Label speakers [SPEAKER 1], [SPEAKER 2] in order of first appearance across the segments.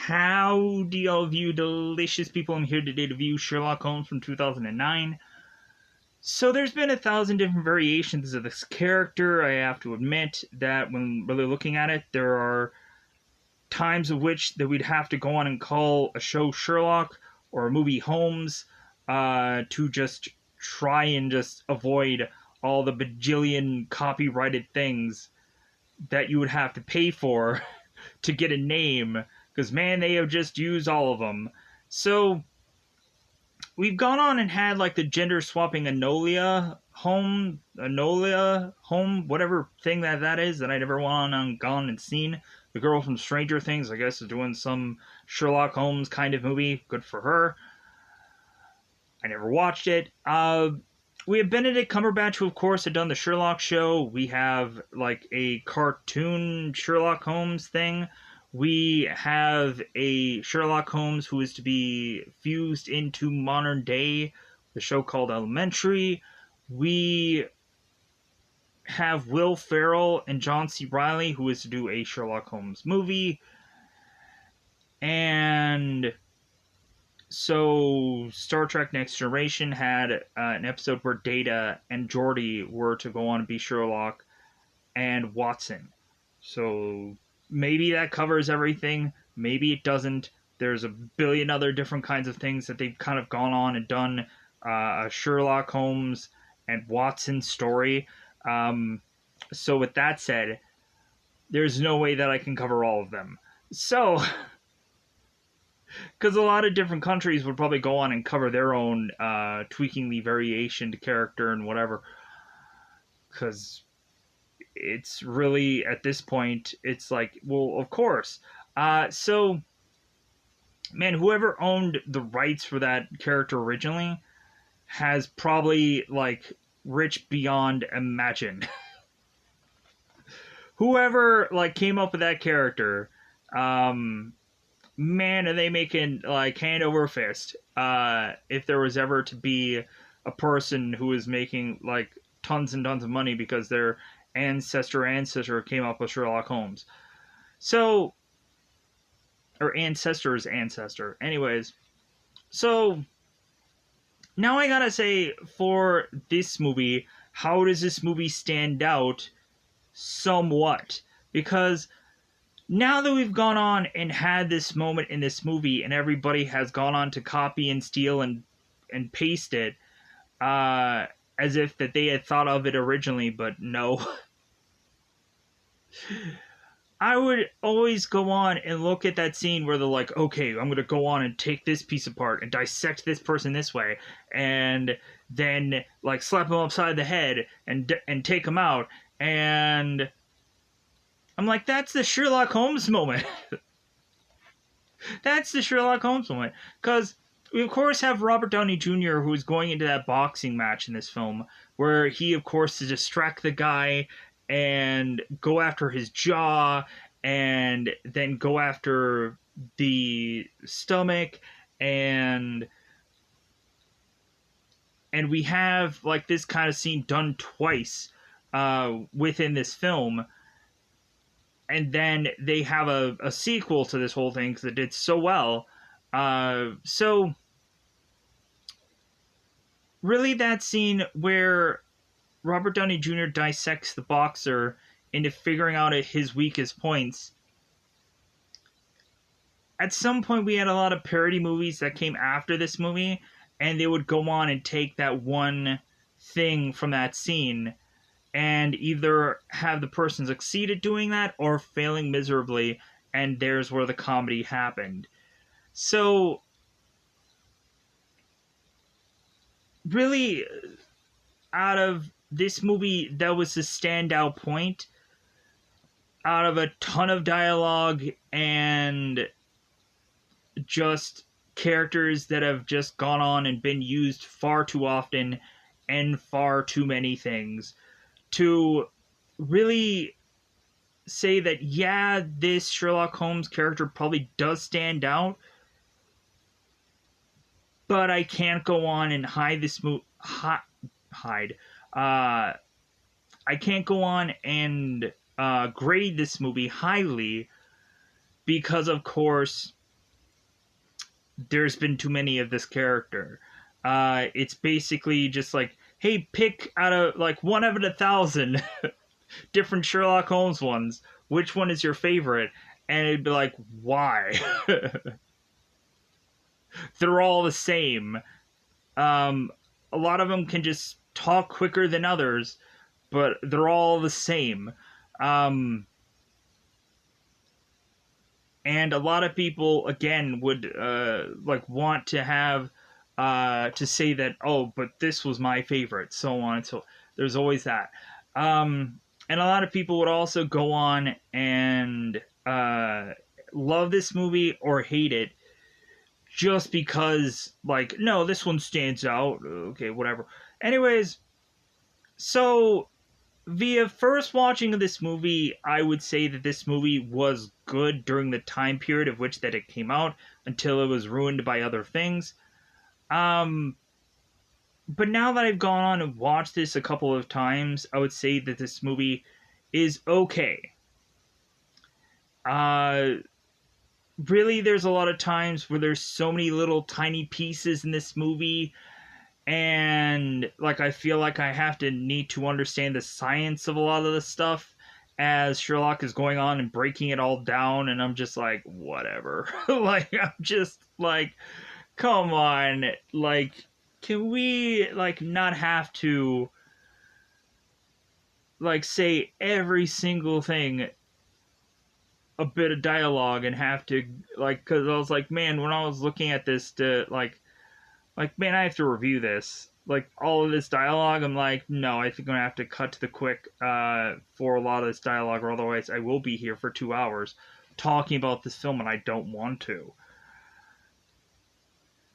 [SPEAKER 1] Howdy, all of you delicious people. I'm here today to view Sherlock Holmes from 2009. So there's been 1,000 different variations of this character. I have to admit that when really looking at it, there are times of which that we'd have to go on and call a show Sherlock or a movie Holmes to just try and just avoid all the bajillion copyrighted things that you would have to pay for to get a name, because man, they have just used all of them. So we've gone on and had like the gender swapping Enola Home, whatever thing that is that I never gone and seen. The girl from Stranger Things, I guess, is doing some Sherlock Holmes kind of movie. Good for her. I never watched it. We have Benedict Cumberbatch, who of course had done the Sherlock show. We have like a cartoon Sherlock Holmes thing. We have a Sherlock Holmes who is to be fused into modern day, the show called Elementary. We have Will Ferrell and John C. Reilly, who is to do a Sherlock Holmes movie. And so Star Trek Next Generation had an episode where Data and Geordi were to go on and be Sherlock and Watson. So maybe that covers everything. Maybe it doesn't. There's a billion other different kinds of things that they've kind of gone on and done a Sherlock Holmes and Watson story. So with that said, there's no way that I can cover all of them. So, because a lot of different countries would probably go on and cover their own tweaking the variation to character and whatever. Because it's really, at this point, it's like, well, of course. So, man, whoever owned the rights for that character originally has probably, like, rich beyond imagine. Whoever, like, came up with that character, man, are they making, like, hand over fist. If there was ever to be a person who was making, like, tons and tons of money because their ancestor came up with Sherlock Holmes. So, or ancestor's ancestor. Anyways, so now I gotta say, for this movie, how does this movie stand out somewhat? Because now that we've gone on and had this moment in this movie and everybody has gone on to copy and steal and paste it as if that they had thought of it originally, but no. I would always go on and look at that scene where they're like, okay, I'm going to go on and take this piece apart and dissect this person this way, and then like slap him upside the head and take him out, and I'm like, that's the Sherlock Holmes moment. That's the Sherlock Holmes moment. Because we, of course, have Robert Downey Jr., who is going into that boxing match in this film, where he, of course, to distract the guy and go after his jaw and then go after the stomach, and we have, like, this kind of scene done twice within this film. And then they have a sequel to this whole thing because it did so well. So, really, that scene where Robert Downey Jr. dissects the boxer into figuring out his weakest points. At some point, we had a lot of parody movies that came after this movie, and they would go on and take that one thing from that scene and either have the person succeed at doing that or failing miserably, and there's where the comedy happened. So, really, out of this movie, that was the standout point. Out of a ton of dialogue and just characters that have just gone on and been used far too often and far too many things, to really say that, yeah, this Sherlock Holmes character probably does stand out, but I can't go on and hide this I can't go on and grade this movie highly because, of course, there's been too many of this character. It's basically just like, hey, pick out of like 1 out of 1,000 different Sherlock Holmes ones. Which one is your favorite? And it'd be like, why? They're all the same. A lot of them can just talk quicker than others, but they're all the same. And a lot of people, again, would like want to have to say that, oh, but this was my favorite, so on and so. There's always that. And a lot of people would also go on and love this movie or hate it just because, like, no, this one stands out. Okay, whatever. Anyways, so via first watching of this movie, I would say that this movie was good during the time period of which that it came out until it was ruined by other things. But now that I've gone on and watched this a couple of times, I would say that this movie is okay. Really, there's a lot of times where there's so many little tiny pieces in this movie, and like I feel like I have to need to understand the science of a lot of this stuff as Sherlock is going on and breaking it all down, and I'm just like, whatever. Like, I'm just like, come on, like, can we like not have to like say every single thing a bit of dialogue and have to like, because I was like, man, when I was looking at this to like man, I have to review this, like all of this dialogue, I'm like, no, I think I'm gonna have to cut to the quick for a lot of this dialogue, or otherwise I will be here for 2 hours talking about this film, and I don't want to,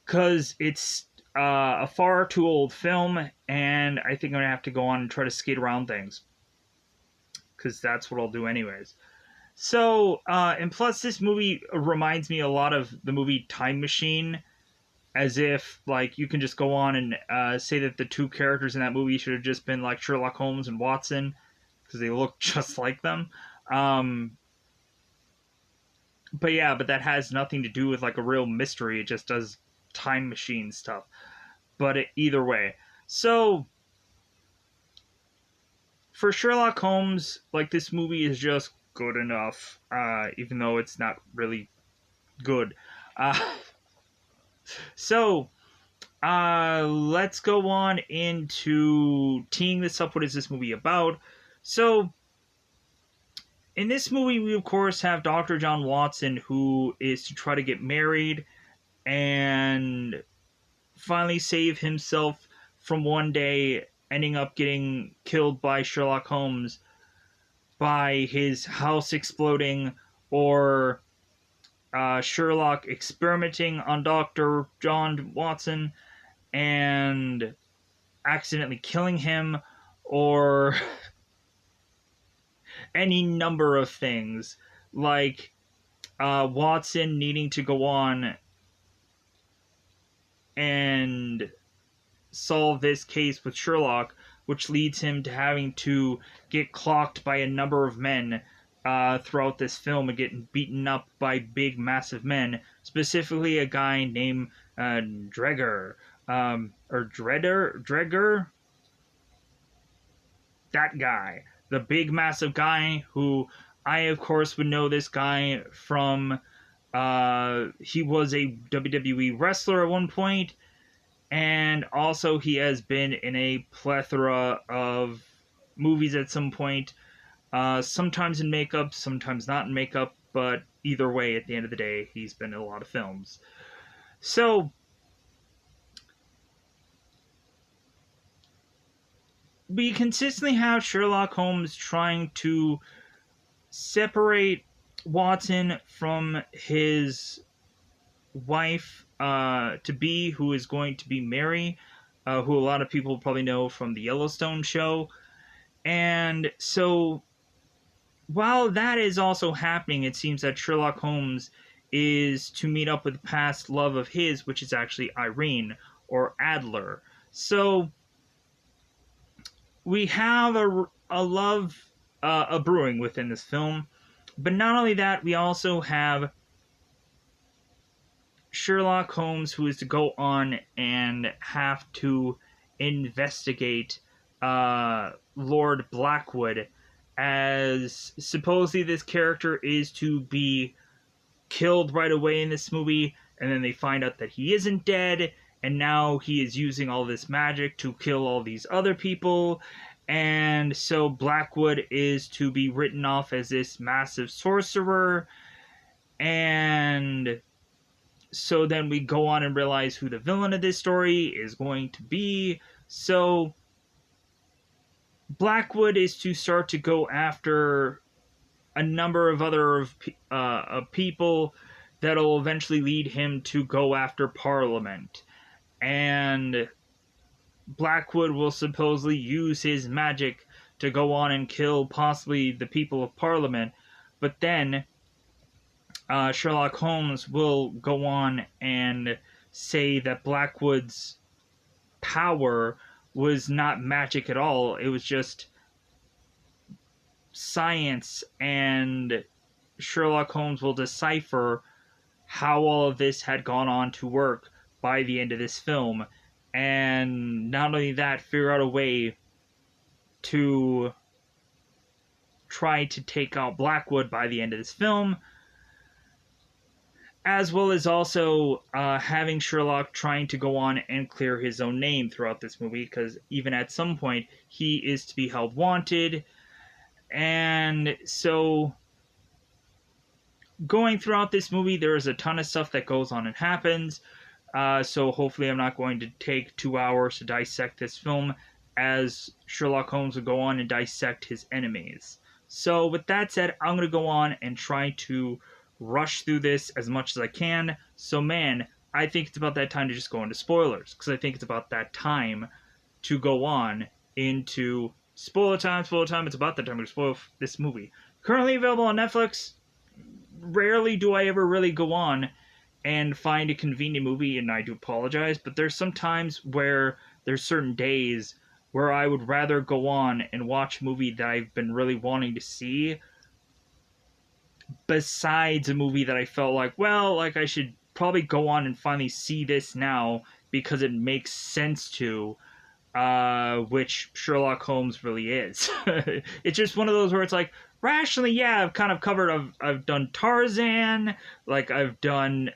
[SPEAKER 1] because it's a far too old film, and I think I'm gonna have to go on and try to skate around things, because that's what I'll do anyways. So, and plus, this movie reminds me a lot of the movie Time Machine, as if, like, you can just go on and say that the two characters in that movie should have just been, like, Sherlock Holmes and Watson, because they look just like them. But yeah, but that has nothing to do with, like, a real mystery. It just does time machine stuff. But either way. So, for Sherlock Holmes, like, this movie is just good enough, even though it's not really good. So, let's go on into teeing this up. What is this movie about? So, in this movie, we of course have Dr. John Watson, who is to try to get married and finally save himself from one day ending up getting killed by Sherlock Holmes by his house exploding, or Sherlock experimenting on Dr. John Watson and accidentally killing him, or any number of things, like Watson needing to go on and solve this case with Sherlock, which leads him to having to get clocked by a number of men throughout this film and getting beaten up by big, massive men, specifically a guy named Dregger, or Dregger? That guy. The big, massive guy who I, of course, would know this guy from, he was a WWE wrestler at one point, and also he has been in a plethora of movies at some point, sometimes in makeup, sometimes not in makeup, but either way, at the end of the day, he's been in a lot of films. So, we consistently have Sherlock Holmes trying to separate Watson from his wife to be, who is going to be Mary, who a lot of people probably know from the Yellowstone show. And so, while that is also happening, it seems that Sherlock Holmes is to meet up with a past love of his, which is actually Irene, or Adler. So, we have a love a brewing within this film. But not only that, we also have Sherlock Holmes, who is to go on and have to investigate Lord Blackwood, as supposedly this character is to be killed right away in this movie, and then they find out that he isn't dead, and now he is using all this magic to kill all these other people. And so Blackwood is to be written off as this massive sorcerer. And so then we go on and realize who the villain of this story is going to be. So Blackwood is to start to go after a number of other people that'll eventually lead him to go after Parliament. And Blackwood will supposedly use his magic to go on and kill possibly the people of Parliament. But then Sherlock Holmes will go on and say that Blackwood's power was not magic at all. It was just science, and Sherlock Holmes will decipher how all of this had gone on to work by the end of this film. And not only that, figure out a way to try to take out Blackwood by the end of this film, as well as also having Sherlock trying to go on and clear his own name throughout this movie, because even at some point he is to be held wanted. And so going throughout this movie, there is a ton of stuff that goes on and happens. So hopefully I'm not going to take 2 hours to dissect this film, as Sherlock Holmes will go on and dissect his enemies. So with that said, I'm going to go on and try to rush through this as much as I can. So man, I think it's about that time to just go into spoilers, because I think it's about that time to go on into spoiler time. It's about that time to spoil this movie. Currently available on Netflix. Rarely do I ever really go on and find a convenient movie, and I do apologize, but there's some times where there's certain days where I would rather go on and watch a movie that I've been really wanting to see, besides a movie that I felt like, well, like I should probably go on and finally see this now because it makes sense to, which Sherlock Holmes really is. It's just one of those where it's like, rationally, yeah, I've kind of covered, I've done Tarzan, like I've done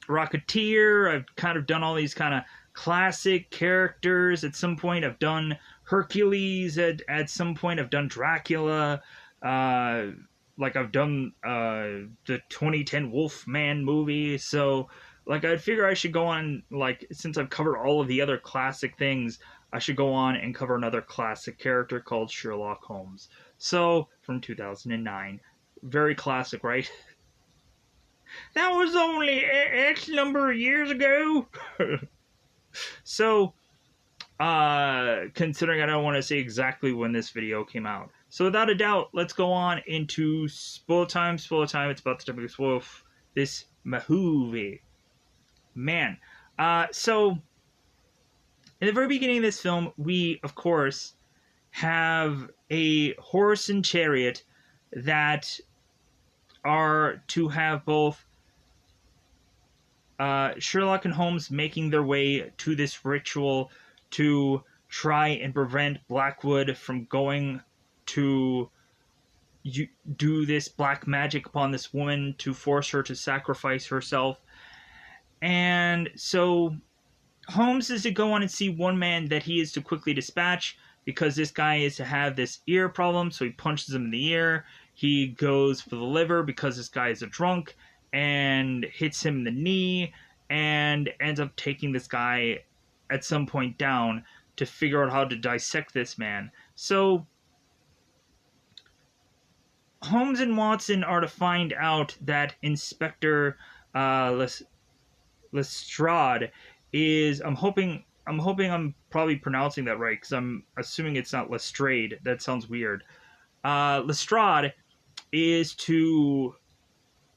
[SPEAKER 1] Rocketeer, I've kind of done all these kind of classic characters. At some point I've done Hercules, at some point I've done Dracula, like I've done the 2010 Wolfman movie. So like I'd figure I should go on, like since I've covered all of the other classic things, I should go on and cover another classic character called Sherlock Holmes. So from 2009, very classic, right? That was only X number of years ago. So considering I don't want to say exactly when this video came out, so without a doubt, let's go on into spoiler time. It's about the time to spoil this movie. Man, so in the very beginning of this film, we, of course, have a horse and chariot that are to have both Sherlock and Holmes making their way to this ritual to try and prevent Blackwood from going to do this black magic upon this woman to force her to sacrifice herself. And so Holmes is to go on and see one man that he is to quickly dispatch, because this guy is to have this ear problem, so he punches him in the ear. He goes for the liver because this guy is a drunk, and hits him in the knee, and ends up taking this guy at some point down to figure out how to dissect this man. So Holmes and Watson are to find out that Inspector Lestrade is, I'm hoping I'm probably pronouncing that right, because I'm assuming it's not Lestrade. That sounds weird. Lestrade is to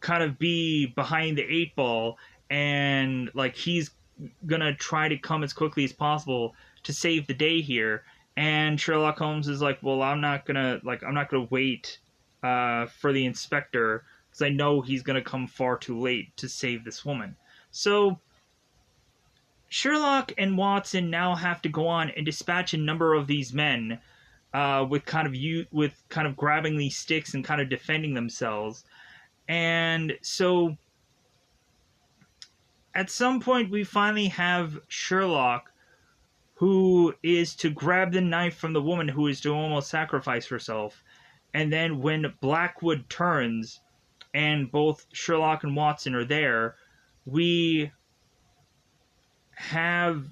[SPEAKER 1] kind of be behind the 8 ball, and like he's gonna try to come as quickly as possible to save the day here. And Sherlock Holmes is like, well, I'm not gonna wait for the inspector, because I know he's going to come far too late to save this woman. So Sherlock and Watson now have to go on and dispatch a number of these men with kind of grabbing these sticks and kind of defending themselves. And so at some point we finally have Sherlock, who is to grab the knife from the woman who is to almost sacrifice herself. And then when Blackwood turns and both Sherlock and Watson are there, we have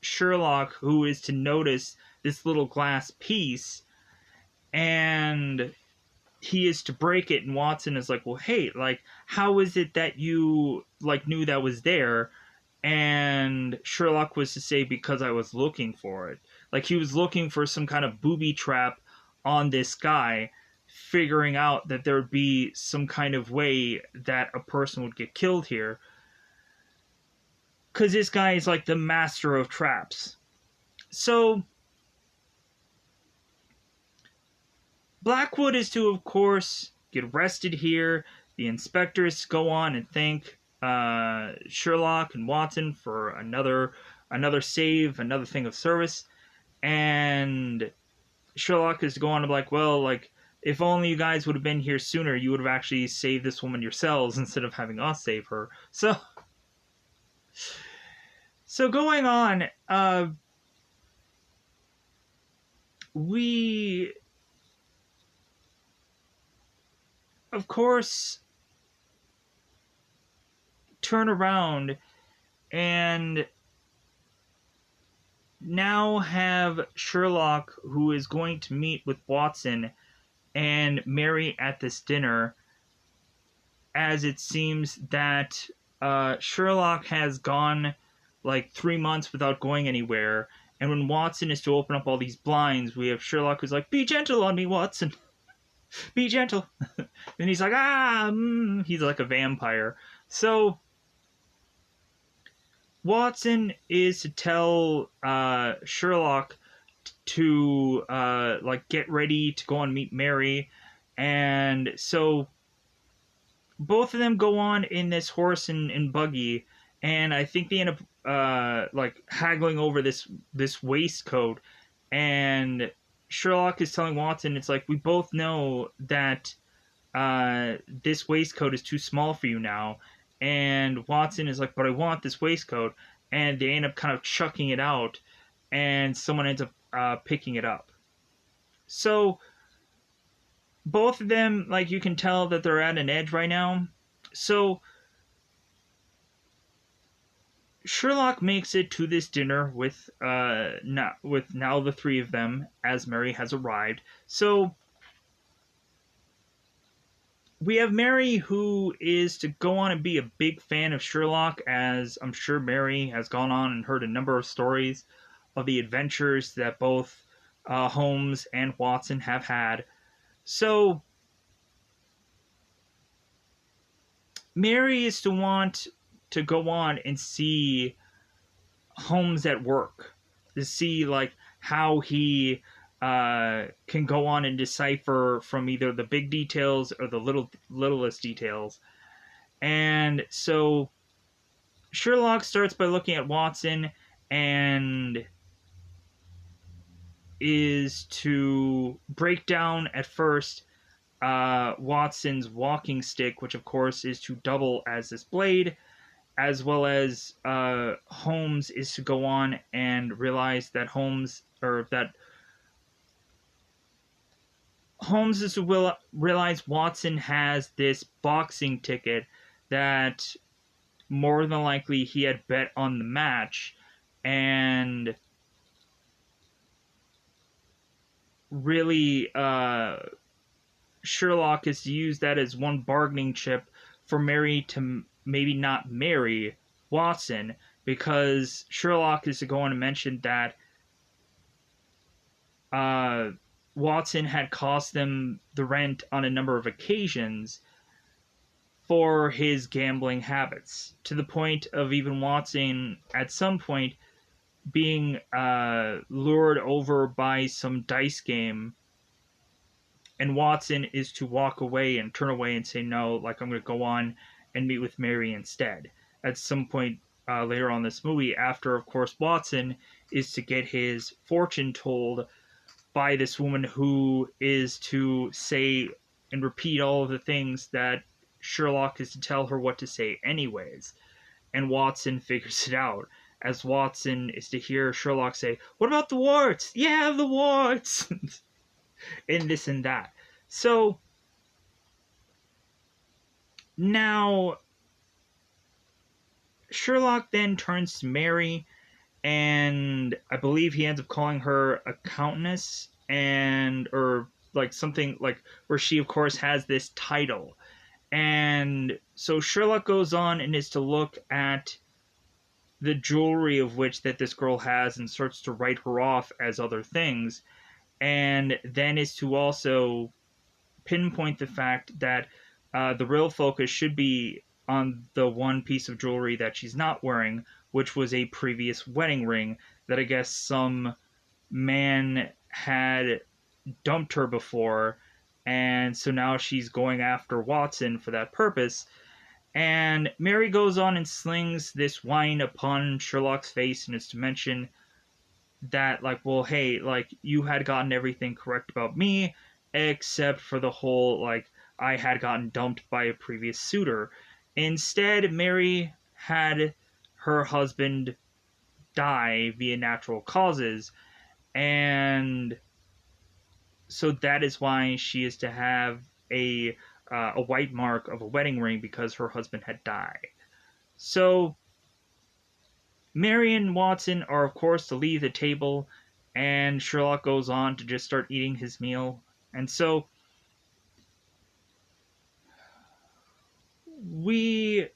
[SPEAKER 1] Sherlock, who is to notice this little glass piece, and he is to break it, and Watson is like, well, hey, like, how is it that you, like, knew that was there? And Sherlock was to say, because I was looking for it. Like, he was looking for some kind of booby trap on this guy, figuring out that there would be some kind of way that a person would get killed here. Because this guy is like the master of traps. So Blackwood is to, of course, get arrested here. The inspectors go on and thank Sherlock and Watson for another save, another thing of service. And Sherlock is to go on to be like, well, like, if only you guys would have been here sooner, you would have actually saved this woman yourselves instead of having us save her. So going on, we, of course, turn around and now have Sherlock, who is going to meet with Watson and Mary at this dinner, as it seems that Sherlock has gone like 3 months without going anywhere, and when Watson is to open up all these blinds, we have Sherlock who's like, be gentle on me, Watson. Be gentle. And he's like, he's like a vampire. So Watson is to tell Sherlock to like get ready to go and meet Mary, and so both of them go on in this horse and buggy, and I think they end up like haggling over this waistcoat, and Sherlock is telling Watson, it's like, we both know that this waistcoat is too small for you now. And Watson is like, but I want this waistcoat. And they end up kind of chucking it out, and someone ends up picking it up. So both of them, like, you can tell that they're at an edge right now. So Sherlock makes it to this dinner with now the three of them, as Mary has arrived. So we have Mary, who is to go on and be a big fan of Sherlock, as I'm sure Mary has gone on and heard a number of stories of the adventures that both Holmes and Watson have had. So Mary is to want to go on and see Holmes at work, to see like how he can go on and decipher from either the big details or the littlest details. And so Sherlock starts by looking at Watson and is to break down at first Watson's walking stick, which of course is to double as this blade, as well as Holmes is to go on and realize that Holmes is to realize Watson has this boxing ticket that more than likely he had bet on the match, and really Sherlock is to use that as one bargaining chip for Mary to maybe not marry Watson, because Sherlock is to go on and mention that Watson had cost them the rent on a number of occasions for his gambling habits, to the point of even Watson at some point being lured over by some dice game and Watson is to walk away and turn away and say no, like I'm going to go on and meet with Mary instead. At some point later on this movie, after of course Watson is to get his fortune told by this woman who is to say and repeat all of the things that Sherlock is to tell her what to say anyways. And Watson figures it out, as Watson is to hear Sherlock say, "What about the warts? Yeah, the warts!" and this and that. So, now, Sherlock then turns to Mary, and I believe he ends up calling her a countess, and, or, like, something, like, where she, of course, has this title. And so Sherlock goes on and is to look at the jewelry of which that this girl has and starts to write her off as other things, and then is to also pinpoint the fact that the real focus should be on the one piece of jewelry that she's not wearing, which was a previous wedding ring that I guess some man had dumped her before, and so now she's going after Watson for that purpose. And Mary goes on and slings this wine upon Sherlock's face, and is to mention that, like, well, hey, like, you had gotten everything correct about me, except for the whole, like, I had gotten dumped by a previous suitor. Instead, Mary had her husband die via natural causes, and so that is why she is to have a white mark of a wedding ring, because her husband had died. So Mary and Watson are, of course, to leave the table, and Sherlock goes on to just start eating his meal. And so we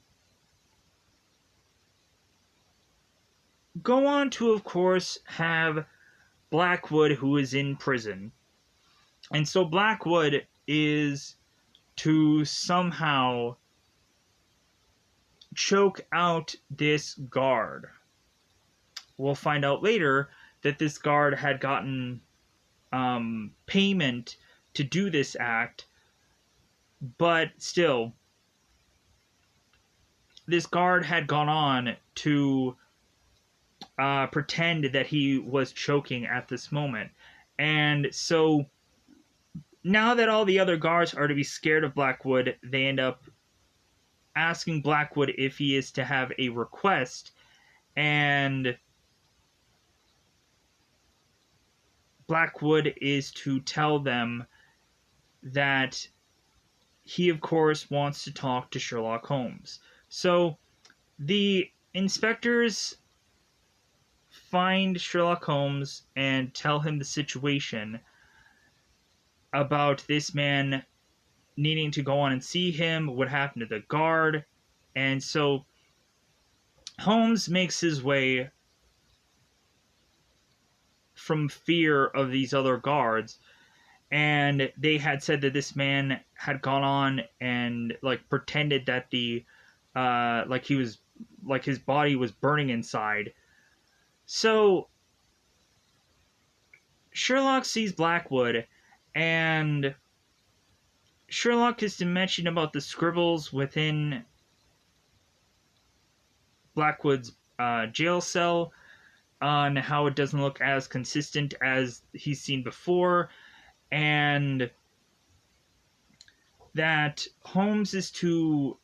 [SPEAKER 1] go on to, of course, have Blackwood, who is in prison. And so Blackwood is to somehow choke out this guard. We'll find out later that this guard had gotten payment to do this act, but still, this guard had gone on to pretend that he was choking at this moment. And so now that all the other guards are to be scared of Blackwood, they end up asking Blackwood if he is to have a request, and Blackwood is to tell them that he, of course, wants to talk to Sherlock Holmes. So the inspectors find Sherlock Holmes and tell him the situation about this man needing to go on and see him, what happened to the guard. And so Holmes makes his way from fear of these other guards, and they had said that this man had gone on and, like, pretended that the like he was, like, his body was burning inside. So Sherlock sees Blackwood, and Sherlock is to mention about the scribbles within Blackwood's jail cell, on how it doesn't look as consistent as he's seen before, and that Holmes is to,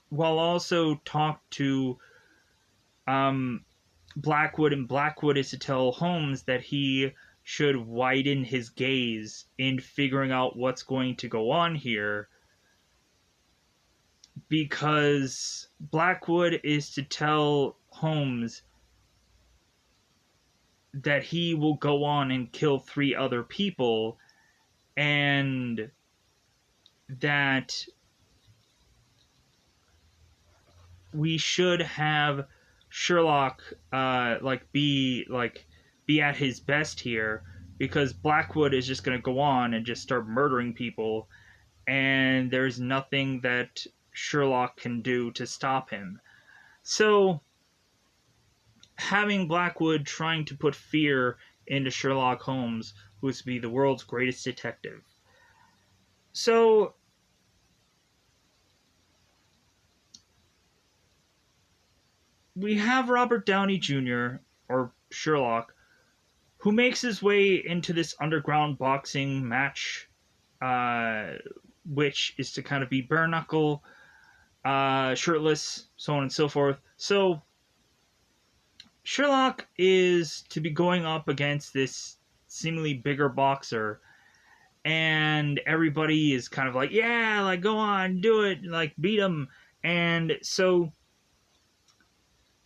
[SPEAKER 1] while also talk to Blackwood, and Blackwood is to tell Holmes that he should widen his gaze in figuring out what's going to go on here, because Blackwood is to tell Holmes that he will go on and kill 3 other people, and that we should have Sherlock be at his best here, because Blackwood is just going to go on and just start murdering people, and there's nothing that Sherlock can do to stop him. So having Blackwood trying to put fear into Sherlock Holmes, who is to be the world's greatest detective. So, we have Robert Downey Jr., or Sherlock, who makes his way into this underground boxing match, which is to kind of be bare knuckle, shirtless, so on and so forth. So, Sherlock is to be going up against this seemingly bigger boxer, and everybody is kind of like, yeah, like, go on, do it, like, beat him. And so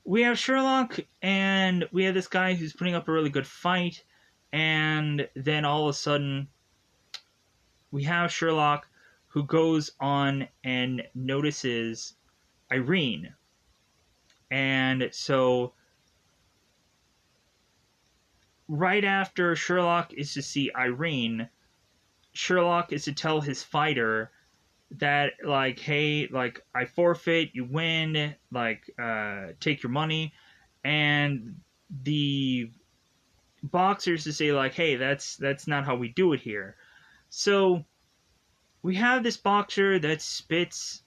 [SPEAKER 1] we have Sherlock, and we have this guy who's putting up a really good fight, and then all of a sudden, we have Sherlock who goes on and notices Irene. And so, right after Sherlock is to see Irene, Sherlock is to tell his fighter that, like, hey, like, I forfeit, you win, like, take your money. And the boxers to say, like, hey, that's not how we do it here. So we have this boxer that spits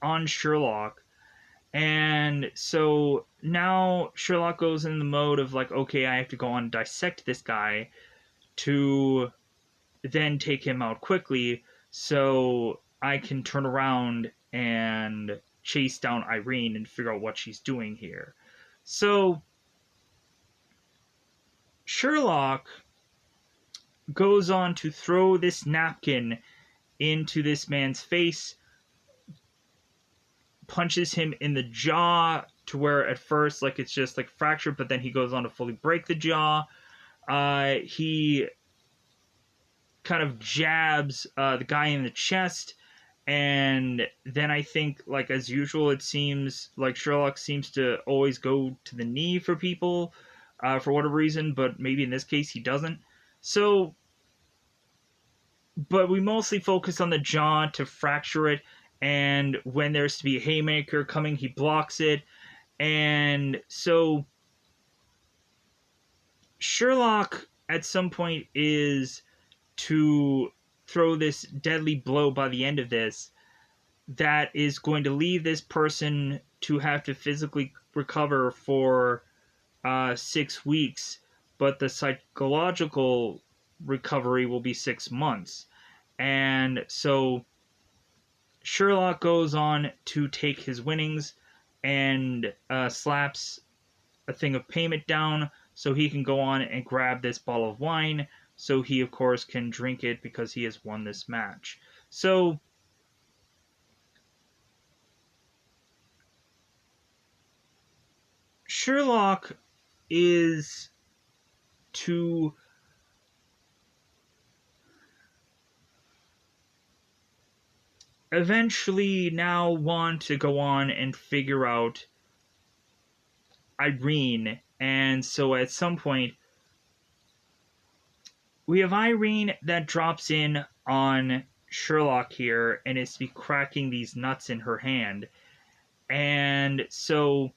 [SPEAKER 1] on Sherlock, and so now Sherlock goes in the mode of, like, okay, I have to go on and dissect this guy to then take him out quickly so I can turn around and chase down Irene and figure out what she's doing here. So Sherlock goes on to throw this napkin into this man's face, punches him in the jaw to where at first, like, it's just like fractured, but then he goes on to fully break the jaw. He kind of jabs the guy in the chest, and then I think, like, as usual, it seems like Sherlock seems to always go to the knee for people for whatever reason, but maybe in this case he doesn't. So, but we mostly focus on the jaw to fracture it, and when there's to be a haymaker coming, he blocks it. And so Sherlock at some point is to throw this deadly blow by the end of this that is going to leave this person to have to physically recover for 6 weeks, but the psychological recovery will be 6 months. And so Sherlock goes on to take his winnings and slaps a thing of payment down so he can go on and grab this bottle of wine, so he, of course, can drink it because he has won this match. So Sherlock is to eventually now want to go on and figure out Irene. And so at some point, we have Irene that drops in on Sherlock here and is to be cracking these nuts in her hand. And so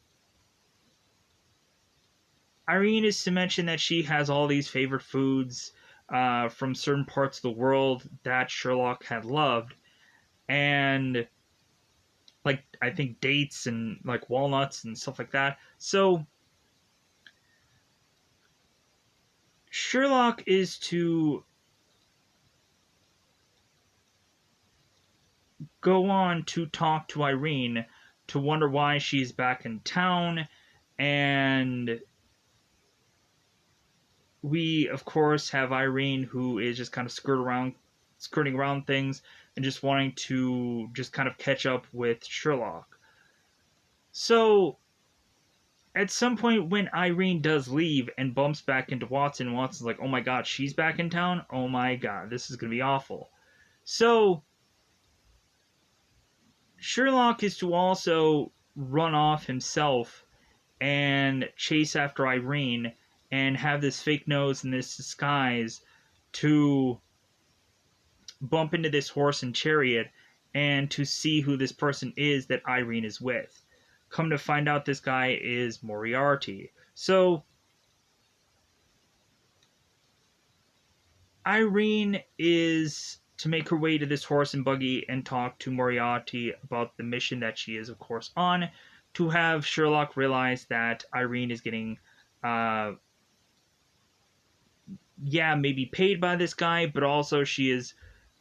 [SPEAKER 1] Irene is to mention that she has all these favorite foods from certain parts of the world that Sherlock had loved. And, like, I think dates and, like, walnuts and stuff like that. So Sherlock is to go on to talk to Irene to wonder why she's back in town, and we, of course, have Irene, who is just kind of skirting around things and just wanting to just kind of catch up with Sherlock. So at some point when Irene does leave and bumps back into Watson, Watson's like, oh my god, she's back in town? Oh my god, this is going to be awful. So Sherlock is to also run off himself and chase after Irene and have this fake nose and this disguise to bump into this horse and chariot and to see who this person is that Irene is with. Come to find out, this guy is Moriarty. So Irene is to make her way to this horse and buggy and talk to Moriarty about the mission that she is, of course, on, to have Sherlock realize that Irene is getting, maybe paid by this guy, but also she is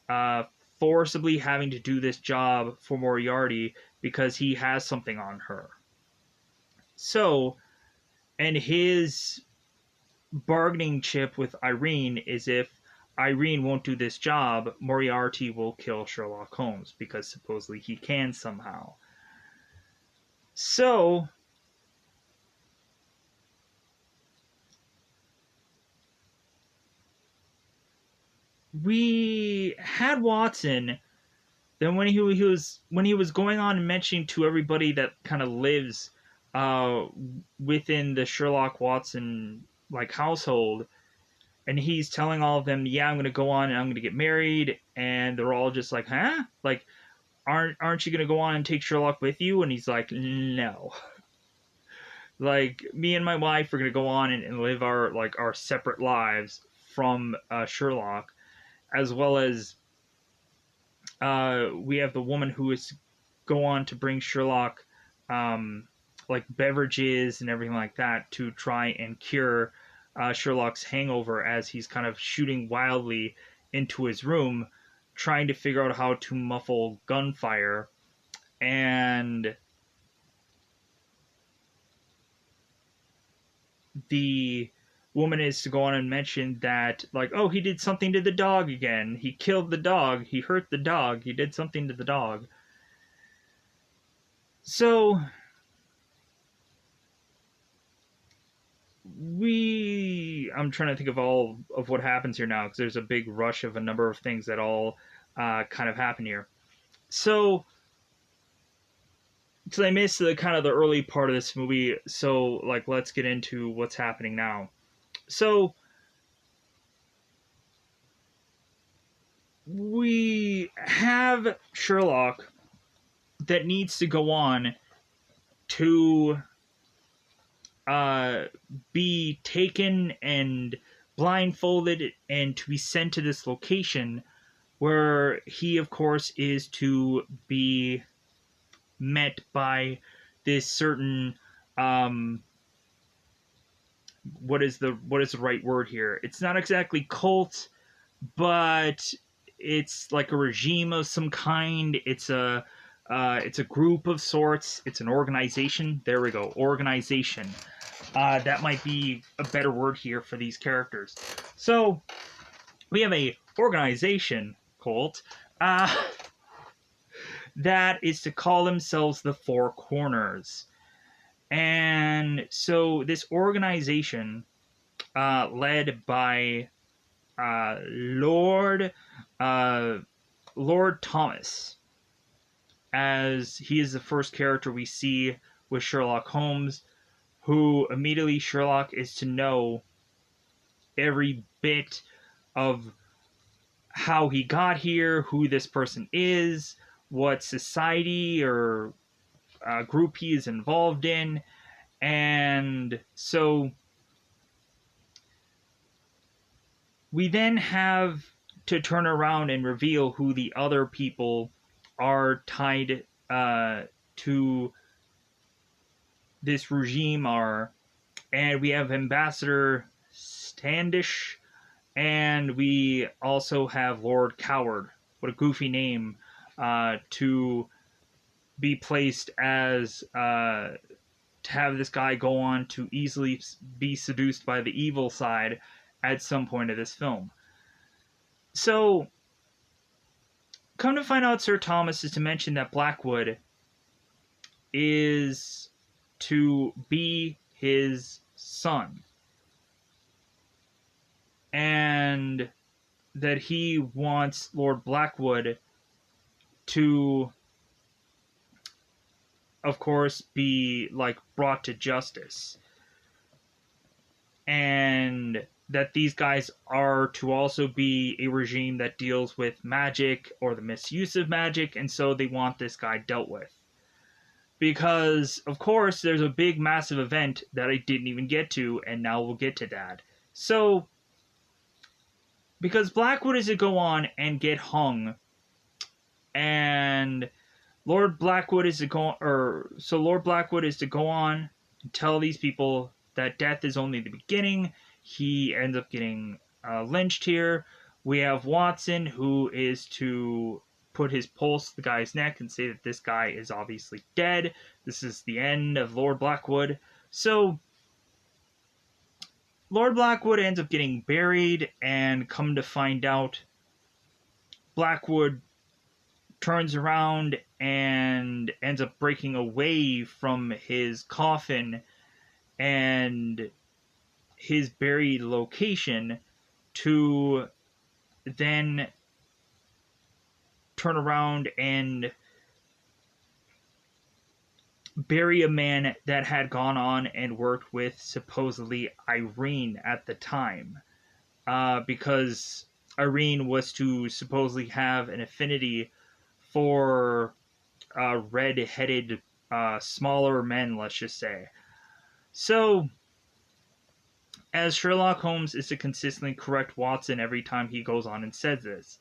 [SPEAKER 1] uh, forcibly having to do this job for Moriarty because he has something on her. So, and his bargaining chip with Irene is if Irene won't do this job, Moriarty will kill Sherlock Holmes because supposedly he can somehow. So, we had Watson. Then when he was going on and mentioning to everybody that kind of lives within the Sherlock Watson like household, and he's telling all of them, yeah, I'm gonna go on and I'm gonna get married, and they're all just like, huh? Like, aren't you gonna go on and take Sherlock with you? And he's like, no. Like, me and my wife are gonna go on and live our separate lives from Sherlock, as well as we have the woman who is go on to bring Sherlock like beverages and everything like that to try and cure Sherlock's hangover as he's kind of shooting wildly into his room, trying to figure out how to muffle gunfire. And the woman is to go on and mention that, like, oh, he did something to the dog again. He killed the dog. He hurt the dog. He did something to the dog. So, I'm trying to think of all of what happens here now, because there's a big rush of a number of things that all kind of happen here. So I missed the kind of the early part of this movie, so like let's get into what's happening now. So we have Sherlock that needs to go on to be taken and blindfolded and to be sent to this location where he, of course, is to be met by this certain what is the right word here? It's not exactly cult, but it's like a regime of some kind. It's a group of sorts. It's an organization. There we go, organization. That might be a better word here for these characters. So we have a organization cult that is to call themselves the Four Corners. And so this organization, led by Lord Thomas, as he is the first character we see with Sherlock Holmes, who immediately Sherlock is to know every bit of how he got here, who this person is, what society or group he is involved in. And so we then have to turn around and reveal who the other people are tied to this regime are. And we have Ambassador Standish, and we also have Lord Coward. What a goofy name to be placed as to have this guy go on to easily be seduced by the evil side at some point of this film. So, come to find out, Sir Thomas is to mention that Blackwood is to be his son, and that he wants Lord Blackwood to, of course, be like brought to justice, and that these guys are to also be a regime that deals with magic or the misuse of magic, and so they want this guy dealt with. Because, of course, there's a big, massive event that I didn't even get to, and now we'll get to that. So, because Blackwood is to go on and get hung, and Lord Blackwood is to go, or so Lord Blackwood is to go on and tell these people that death is only the beginning. He ends up getting lynched here. We have Watson, who is to put his pulse to the guy's neck and say that this guy is obviously dead. This is the end of Lord Blackwood. So Lord Blackwood ends up getting buried, and come to find out, Blackwood turns around and ends up breaking away from his coffin and his buried location to then turn around and bury a man that had gone on and worked with supposedly Irene at the time. Because Irene was to supposedly have an affinity for red-headed, smaller men, let's just say. So, as Sherlock Holmes is to consistently correct Watson every time he goes on and says this,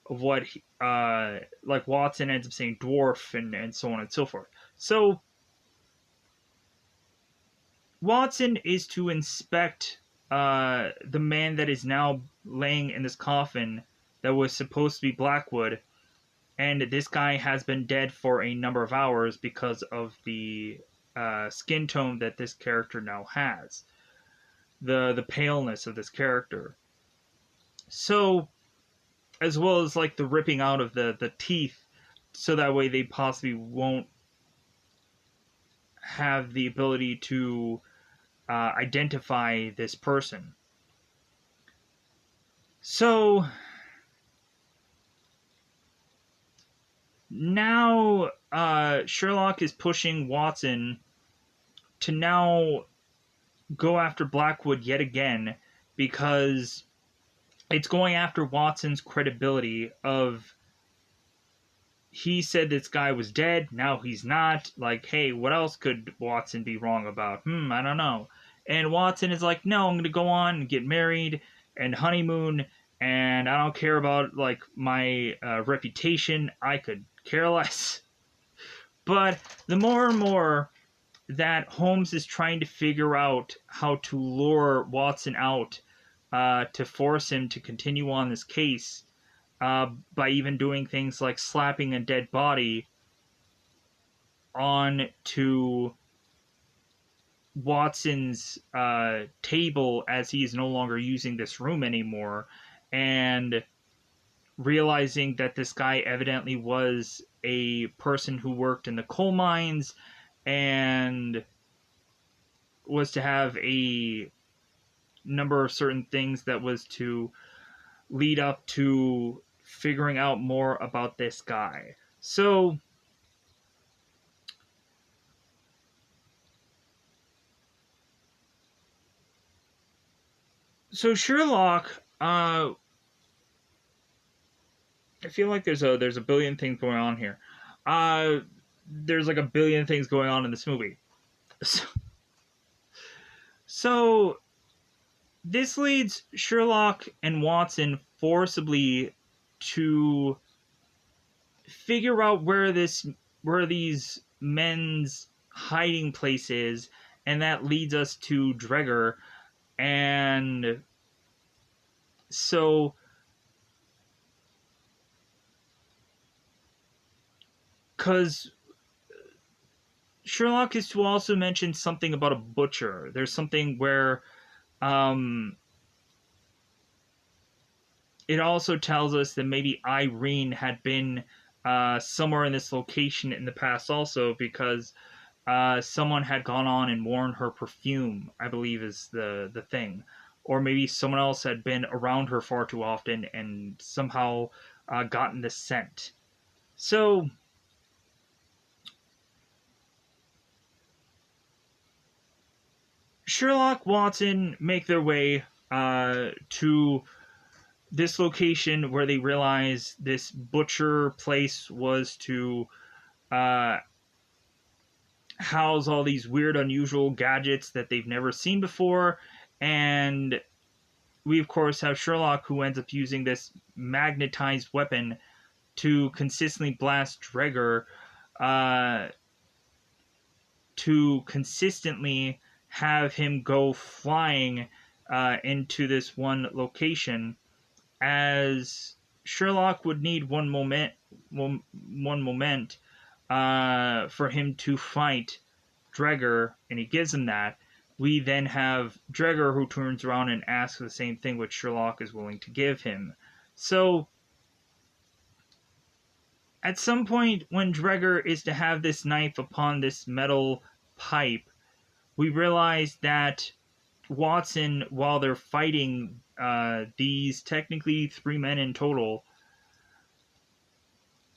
[SPEAKER 1] what like Watson ends up saying dwarf and so on and so forth. So Watson is to inspect the man that is now laying in this coffin that was supposed to be Blackwood, and this guy has been dead for a number of hours because of the skin tone that this character now has, the paleness of this character. So, as well as like the ripping out of the teeth, so that way they possibly won't have the ability to identify this person. So now Sherlock is pushing Watson to now go after Blackwood yet again, because it's going after Watson's credibility of, he said this guy was dead, now he's not. Like, hey, what else could Watson be wrong about? I don't know. And Watson is like, no, I'm going to go on and get married and honeymoon, and I don't care about, like, my reputation. I could care less. But the more and more that Holmes is trying to figure out how to lure Watson out to force him to continue on this case, by even doing things like slapping a dead body onto Watson's table as he's no longer using this room anymore, and realizing that this guy evidently was a person who worked in the coal mines and was to have a number of certain things that was to lead up to figuring out more about this guy. So Sherlock, I feel like there's a billion things going on here. There's like a billion things going on in this movie. So this leads Sherlock and Watson forcibly to figure out where these men's hiding place is, and that leads us to Dregger. And so, because Sherlock is to also mention something about a butcher. There's something where it also tells us that maybe Irene had been somewhere in this location in the past also, because someone had gone on and worn her perfume, I believe is the thing. Or maybe someone else had been around her far too often and somehow gotten the scent. So Sherlock, Watson make their way to this location where they realize this butcher place was to house all these weird, unusual gadgets that they've never seen before. And we of course have Sherlock, who ends up using this magnetized weapon to consistently blast Dregger, to consistently have him go flying into this one location, as Sherlock would need one moment for him to fight Dregger, and he gives him that. We then have Dregger, who turns around and asks the same thing, which Sherlock is willing to give him. So, at some point, when Dregger is to have this knife upon this metal pipe, we realize that Watson, while they're fighting these technically 3 men in total,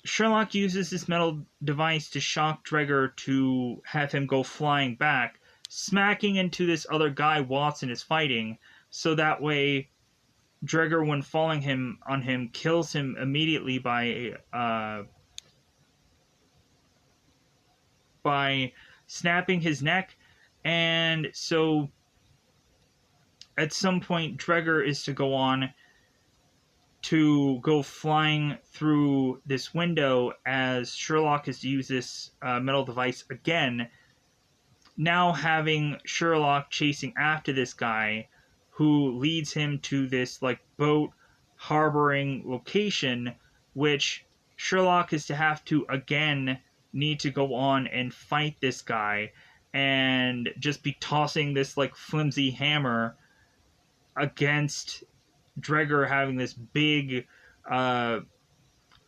[SPEAKER 1] Sherlock uses this metal device to shock Dregger to have him go flying back, smacking into this other guy Watson is fighting, so that way Dregger, when falling on him, kills him immediately by snapping his neck. And so at some point Dregger is to go on to go flying through this window, as Sherlock is to use this metal device again, now having Sherlock chasing after this guy, who leads him to this like boat harboring location, which Sherlock is to have to again need to go on and fight this guy, and just be tossing this like flimsy hammer against Dregger, having this big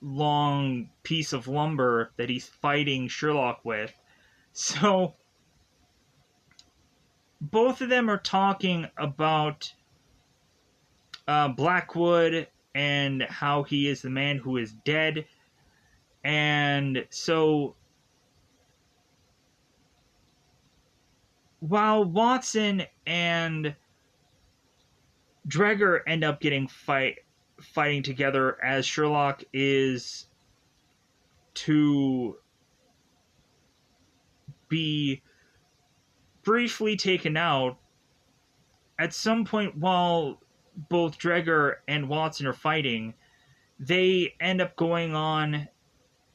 [SPEAKER 1] long piece of lumber that he's fighting Sherlock with. So both of them are talking about Blackwood and how he is the man who is dead. And so while Watson and Dregger end up getting fighting together, as Sherlock is to be briefly taken out, at some point while both Dregger and Watson are fighting, they end up going on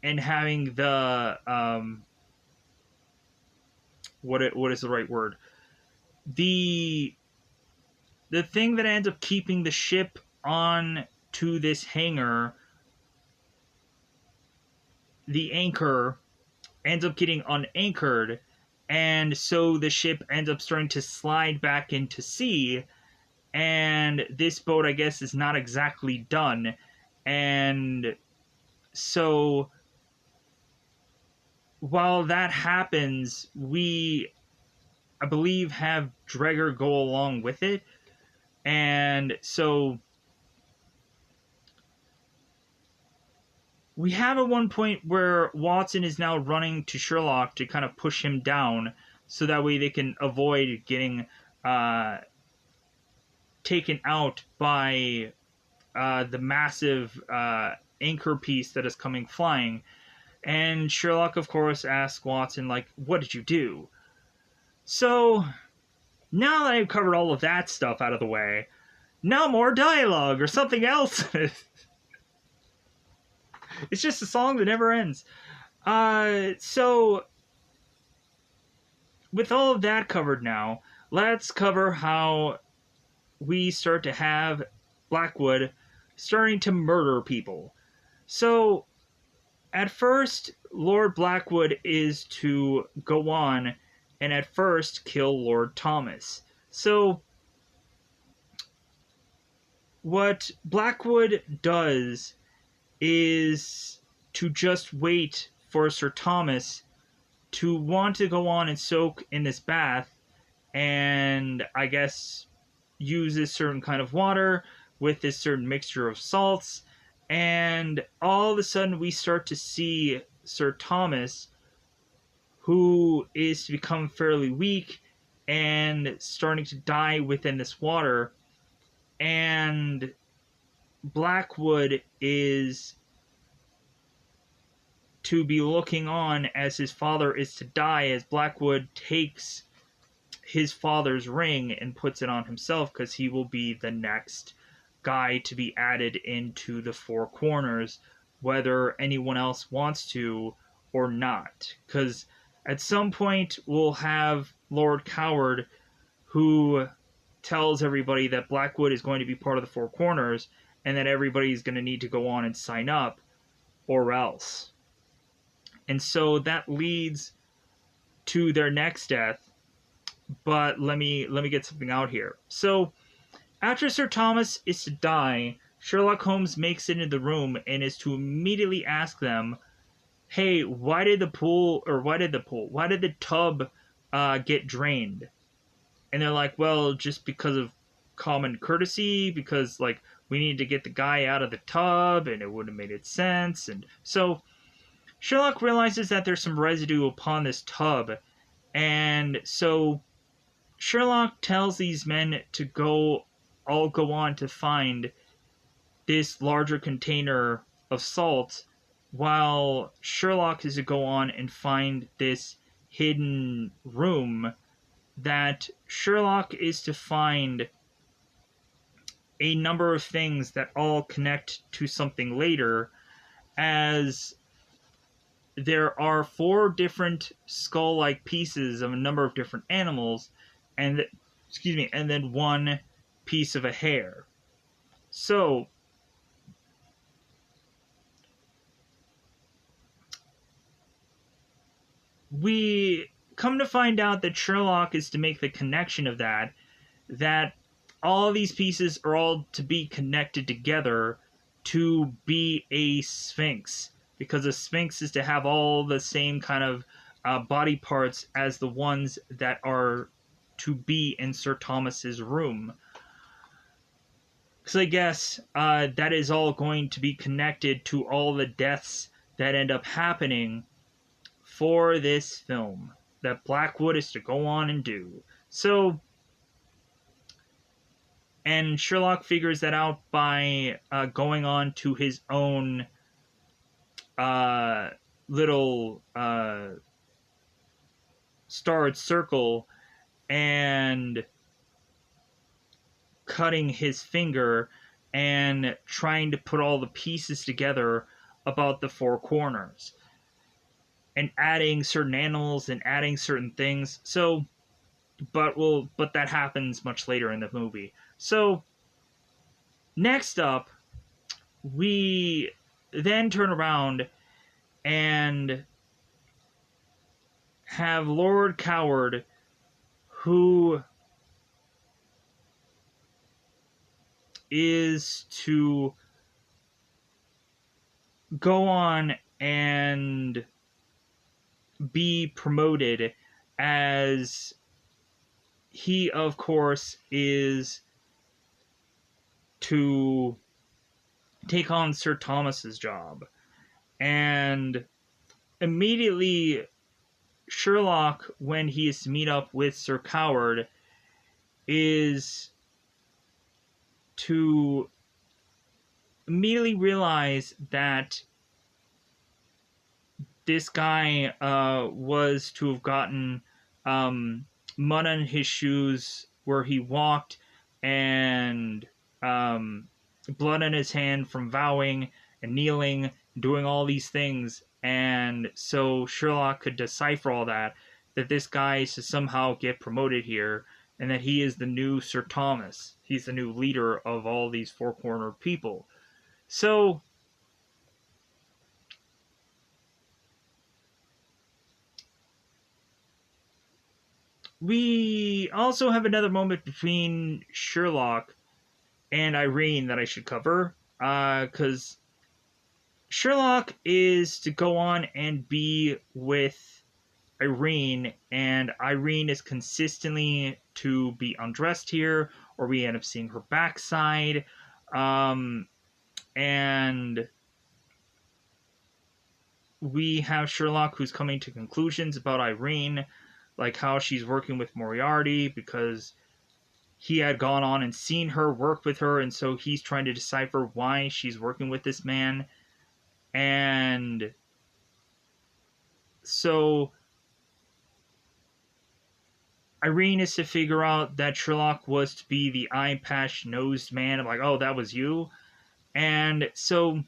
[SPEAKER 1] and having the what is the right word? The thing that ends up keeping the ship on to this hangar, the anchor, ends up getting unanchored, and so the ship ends up starting to slide back into sea, and this boat, I guess, is not exactly done. And so while that happens, we, I believe, have Dregger go along with it. And so we have at one point where Watson is now running to Sherlock to kind of push him down, so that way they can avoid getting taken out by the massive anchor piece that is coming flying. And Sherlock, of course, asks Watson, like, what did you do? So now that I've covered all of that stuff out of the way, now more dialogue or something else. It's just a song that never ends. So with all of that covered now, let's cover how we start to have Blackwood starting to murder people. So at first, Lord Blackwood is to go on and at first kill Lord Thomas. So what Blackwood does is to just wait for Sir Thomas to want to go on and soak in this bath, and I guess use this certain kind of water with this certain mixture of salts, and all of a sudden we start to see Sir Thomas, who is to become fairly weak and starting to die within this water, and Blackwood is to be looking on as his father is to die, as Blackwood takes his father's ring and puts it on himself because he will be the next guy to be added into the Four Corners, whether anyone else wants to or not. Because at some point we'll have Lord Coward, who tells everybody that Blackwood is going to be part of the Four Corners and that everybody's going to need to go on and sign up or else. And so that leads to their next death. But let me get something out here. So after Sir Thomas is to die, Sherlock Holmes makes it into the room and is to immediately ask them, "Hey, why did the tub get drained?" And they're like, "Well, just because of common courtesy, because like we need to get the guy out of the tub, and it would have made sense." And so Sherlock realizes that there's some residue upon this tub, and so Sherlock tells these men to all go on to find this larger container of salt, while Sherlock is to go on and find this hidden room that Sherlock is to find a number of things that all connect to something later, as there are 4 different skull-like pieces of a number of different animals, and then 1 piece of a hair. So we come to find out that Sherlock is to make the connection of that all these pieces are all to be connected together to be a sphinx, because a sphinx is to have all the same kind of body parts as the ones that are to be in Sir Thomas's room. So I guess that is all going to be connected to all the deaths that end up happening for this film that Blackwood is to go on and do. So, and Sherlock figures that out by going on to his own little starred circle and cutting his finger and trying to put all the pieces together about the Four Corners and adding certain animals and adding certain things. So, but that happens much later in the movie. So, next up, we then turn around and have Lord Coward, who is to go on and be promoted, as he, of course, is to take on Sir Thomas's job. And immediately Sherlock, when he is to meet up with Sir Coward, is to immediately realize that this guy was to have gotten mud on his shoes where he walked, and blood on his hand from vowing and kneeling, doing all these things. And so Sherlock could decipher all that this guy is to somehow get promoted here, and that he is the new Sir Thomas. He's the new leader of all these four-cornered people. So we also have another moment between Sherlock and Irene that I should cover, because Sherlock is to go on and be with Irene, and Irene is consistently to be undressed here, or we end up seeing her backside, and we have Sherlock who's coming to conclusions about Irene, like how she's working with Moriarty, because he had gone on and seen her work with her, and so he's trying to decipher why she's working with this man. And so Irene is to figure out that Sherlock was to be the eye patch nosed man. I'm like, oh, that was you. And so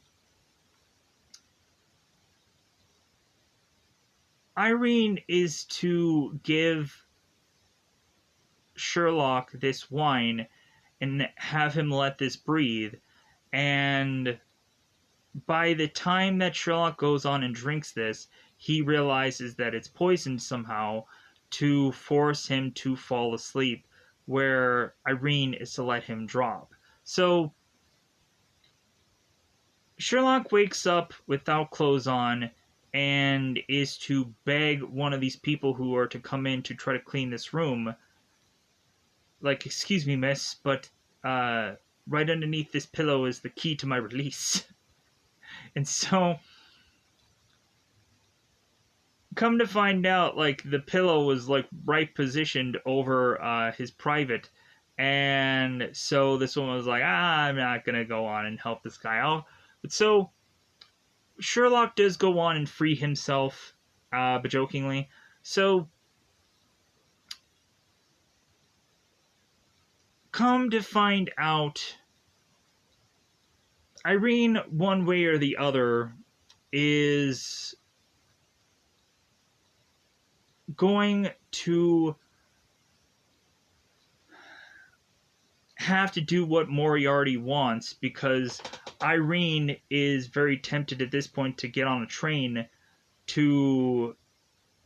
[SPEAKER 1] Irene is to give Sherlock this wine and have him let this breathe. And by the time that Sherlock goes on and drinks this, he realizes that it's poisoned somehow to force him to fall asleep, where Irene is to let him drop. So Sherlock wakes up without clothes on and is to beg one of these people who are to come in to try to clean this room, like, excuse me, miss, but right underneath this pillow is the key to my release. And so, come to find out, like, the pillow was, like, right positioned over his private. And so this woman was like, I'm not gonna go on and help this guy out. But so, Sherlock does go on and free himself, bejokingly. So, come to find out, Irene, one way or the other, is going to have to do what Moriarty wants, because Irene is very tempted at this point to get on a train to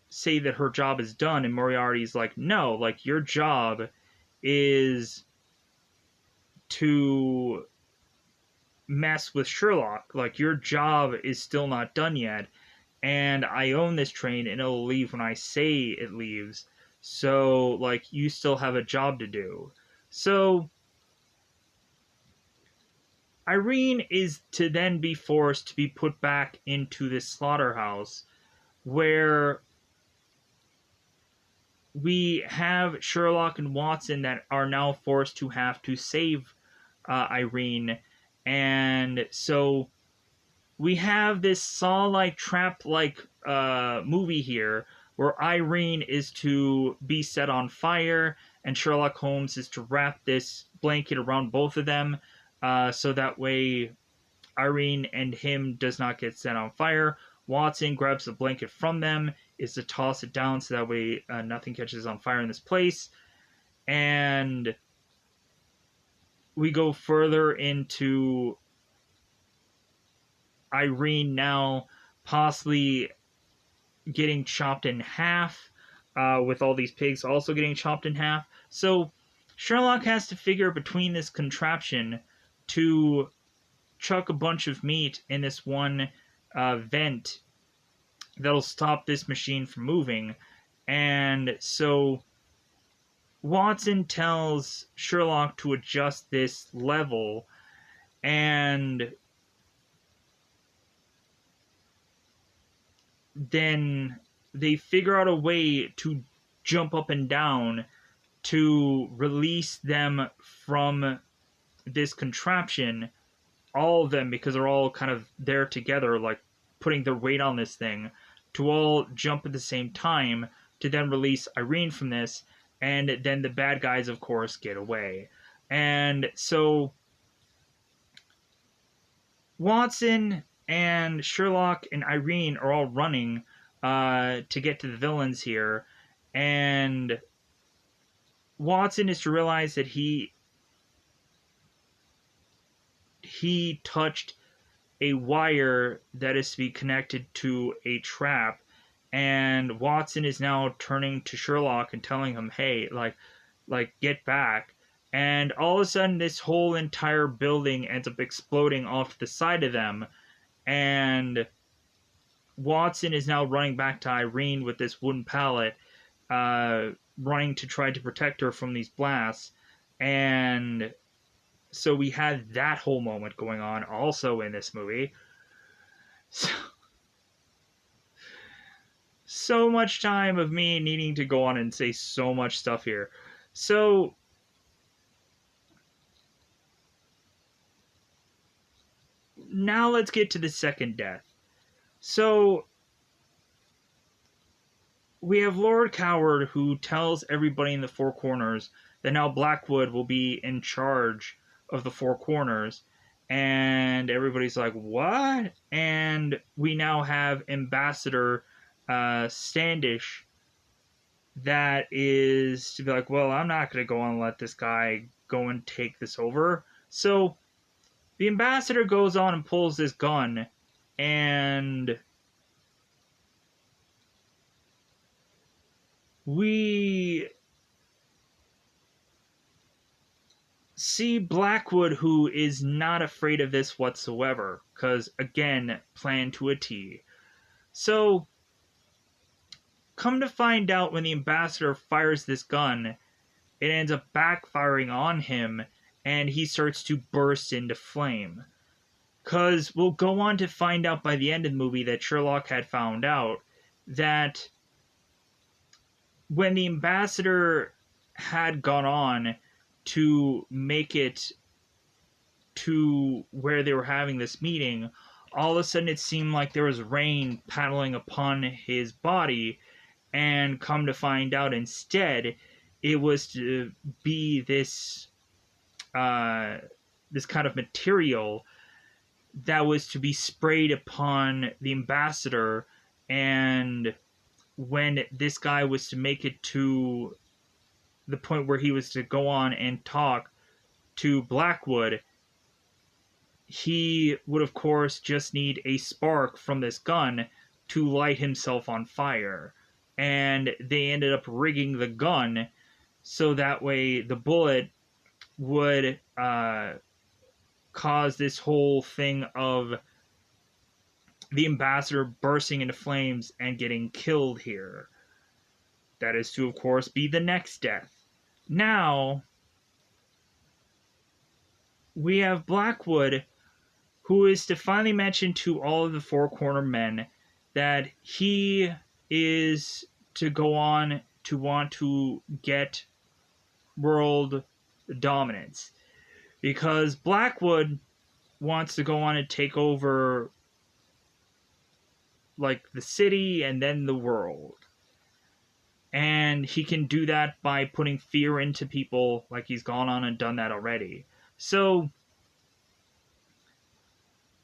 [SPEAKER 1] say that her job is done, and Moriarty's like, no, like, your job is to mess with Sherlock. Like, your job is still not done yet, and I own this train, and it'll leave when I say it leaves. So, like, you still have a job to do. So, Irene is to then be forced to be put back into this slaughterhouse, where we have Sherlock and Watson that are now forced to have to save Irene. And so we have this Saw-like, trap-like movie here, where Irene is to be set on fire, and Sherlock Holmes is to wrap this blanket around both of them, so that way Irene and him does not get set on fire. Watson grabs the blanket from them, is to toss it down so that way nothing catches on fire in this place. And we go further into Irene now possibly getting chopped in half, with all these pigs also getting chopped in half. So Sherlock has to figure between this contraption to chuck a bunch of meat in this one vent that'll stop this machine from moving. And so Watson tells Sherlock to adjust this level, and then they figure out a way to jump up and down to release them from this contraption, all of them, because they're all kind of there together, like putting their weight on this thing, to all jump at the same time to then release Irene from this, and then the bad guys, of course, get away. And so Watson and Sherlock and Irene are all running to get to the villains here, and Watson is to realize that he touched a wire that is to be connected to a trap, and Watson is now turning to Sherlock and telling him, hey, like get back. And all of a sudden this whole entire building ends up exploding off to the side of them, and Watson is now running back to Irene with this wooden pallet, running to try to protect her from these blasts. And so we had that whole moment going on also in this movie. So much time of me needing to go on and say so much stuff here. So now let's get to the second death. So we have Lord Coward, who tells everybody in the Four Corners that now Blackwood will be in charge of the Four Corners. And everybody's like, what? And we now have Ambassador Standish that is to be like, well, I'm not going to go and let this guy go and take this over. So the ambassador goes on and pulls this gun, and we see Blackwood, who is not afraid of this whatsoever, because, again, planned to a T. So, come to find out, when the ambassador fires this gun, it ends up backfiring on him, and he starts to burst into flame. Because we'll go on to find out by the end of the movie that Sherlock had found out that when the ambassador had gone on to make it to where they were having this meeting, all of a sudden it seemed like there was rain paddling upon his body, and come to find out instead it was to be this this kind of material that was to be sprayed upon the ambassador, and when this guy was to make it to the point where he was to go on and talk to Blackwood, he would, of course, just need a spark from this gun to light himself on fire. And they ended up rigging the gun so that way the bullet would cause this whole thing of the ambassador bursting into flames and getting killed here. That is to, of course, be the next death. Now, we have Blackwood, who is to finally mention to all of the Four Corner men that he is to go on to want to get world dominance. Because Blackwood wants to go on and take over, like, the city and then the world. And he can do that by putting fear into people, like he's gone on and done that already. So,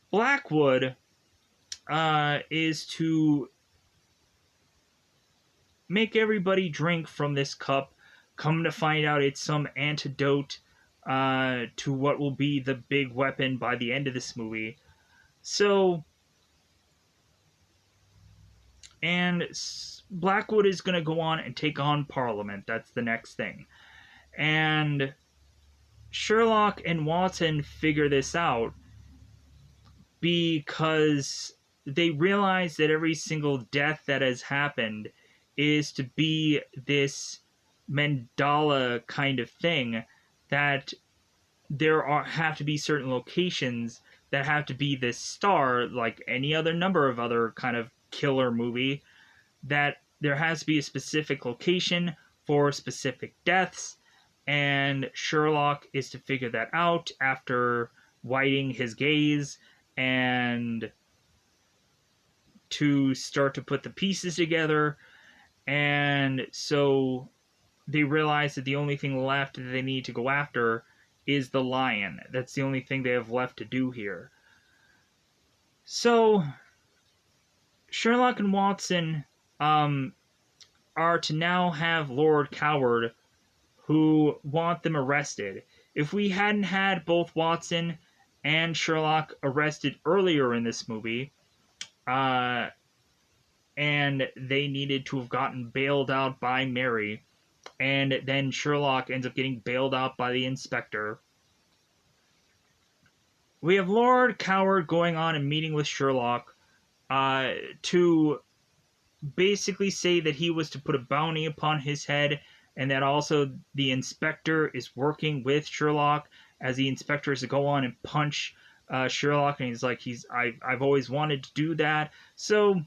[SPEAKER 1] Blackwood is to make everybody drink from this cup. Come to find out it's some antidote to what will be the big weapon by the end of this movie. So, and Blackwood is going to go on and take on Parliament. That's the next thing. And Sherlock and Watson figure this out because they realize that every single death that has happened is to be this mandala kind of thing, that have to be certain locations that have to be this star, like any other number of other kind of killer movie, that there has to be a specific location for specific deaths, and Sherlock is to figure that out after widening his gaze and to start to put the pieces together. And so they realize that the only thing left that they need to go after is the lion. That's the only thing they have left to do here. So Sherlock and Watson are to now have Lord Coward, who want them arrested. If we hadn't had both Watson and Sherlock arrested earlier in this movie, and they needed to have gotten bailed out by Mary, and then Sherlock ends up getting bailed out by the inspector, we have Lord Coward going on and meeting with Sherlock to basically say that he was to put a bounty upon his head, and that also the inspector is working with Sherlock, as the inspector is to go on and punch Sherlock, and he's like, I've always wanted to do that. So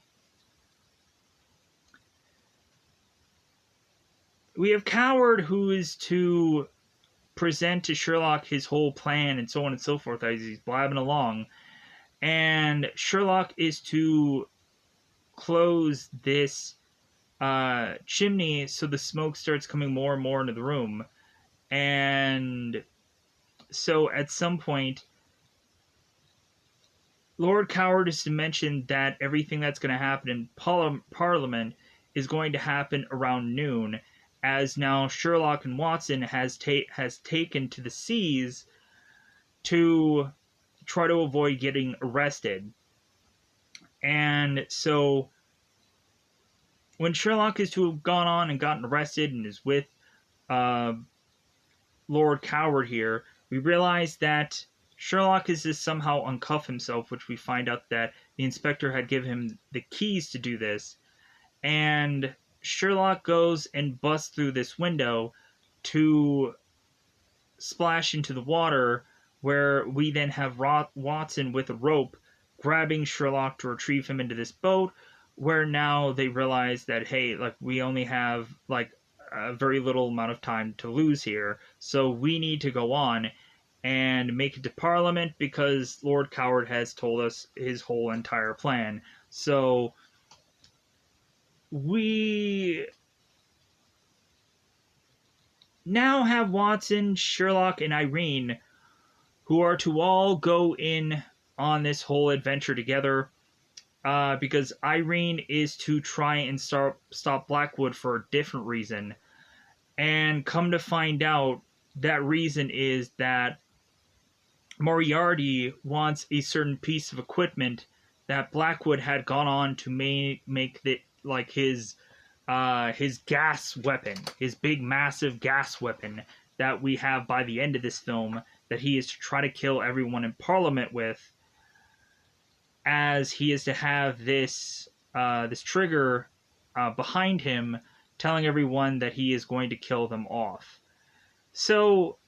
[SPEAKER 1] we have Coward, who is to present to Sherlock his whole plan and so on and so forth as he's blabbing along, and Sherlock is to close this chimney, so the smoke starts coming more and more into the room. And so at some point, Lord Coward is to mention that everything that's going to happen in Parliament is going to happen around noon, as now Sherlock and Watson has taken to the seas to try to avoid getting arrested. And so when Sherlock is to have gone on and gotten arrested and is with uh, Lord Coward here, we realize that Sherlock is to somehow uncuff himself, which we find out that the inspector had given him the keys to do this. And Sherlock goes and busts through this window to splash into the water, where we then have Watson with a rope grabbing Sherlock to retrieve him into this boat, where now they realize that, hey, like, we only have like a very little amount of time to lose here, so we need to go on and make it to Parliament because Lord Coward has told us his whole entire plan. So we now have Watson, Sherlock, and Irene, who are to all go in on this whole adventure together, because Irene is to try and stop Blackwood for a different reason. And come to find out, that reason is that Moriarty wants a certain piece of equipment that Blackwood had gone on to make the, like, his gas weapon, his big massive gas weapon that we have by the end of this film, that he is to try to kill everyone in Parliament with, as he is to have this this trigger behind him telling everyone that he is going to kill them off. So